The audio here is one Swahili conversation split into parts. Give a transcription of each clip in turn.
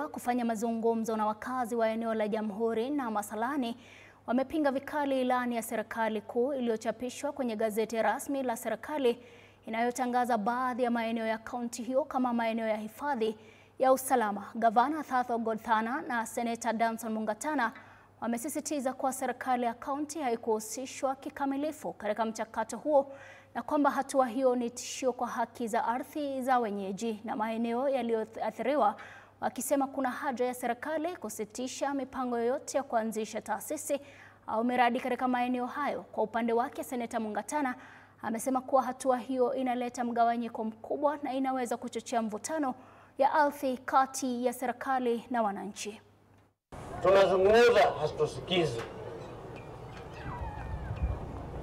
Kufanya mazungumzo na wakazi wa eneo la Jamhuri na Masalani wamepinga vikali ilani ya serikali kuu iliyochapishwa kwenye gazeti rasmi la serikali inayotangaza baadhi ya maeneo ya kaunti hiyo kama maeneo ya hifadhi ya usalama. Gavana Thato Godhana na Seneta Danson Mungatana wamesisitiza kuwa serikali ya kaunti haikuhusishwa kikamilifu katika mchakato huo na kwamba hatua hiyo ni tishio kwa haki za ardhi za wenyeji na maeneo yaliyoathiriwa, wakisema kuna haja ya serikali kusitisha mipango yoyote ya kuanzisha taasisi au miradi katika maeneo hayo. Kwa upande wake, Seneta Mungatana amesema kuwa hatua hiyo inaleta mgawanyiko mkubwa na inaweza kuchochea mvutano ya ardhi kati ya serikali na wananchi. Tunazungumza hatusikizwi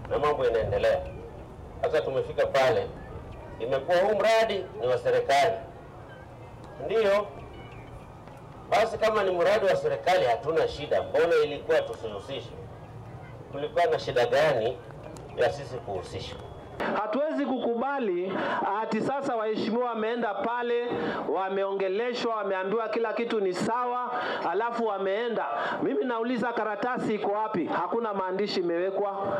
na mambo inaendelea. Sasa tumefika pale, imekuwa huu mradi ni wa serikali. Ndiyo, basi kama ni mradi wa serikali hatuna shida. Mbona ilikuwa tusihusishwe? Kulikuwa na shida gani ya sisi kuhusishwa? Hatuwezi kukubali ati sasa waheshimiwa wameenda pale, wameongeleshwa, wameambiwa kila kitu ni sawa, alafu wameenda. Mimi nauliza, karatasi iko wapi? Hakuna maandishi imewekwa.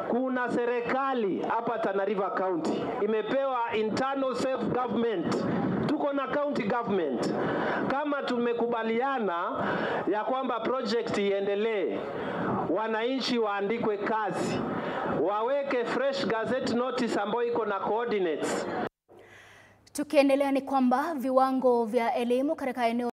Kuna serikali hapa Tana River County imepewa internal self government. Tuko na county government. Kama tumekubaliana ya kwamba project iendelee, wananchi waandikwe kazi, waweke fresh gazette notice ambayo iko na coordinates. Tukiendelea ni kwamba viwango vya elimu katika eneo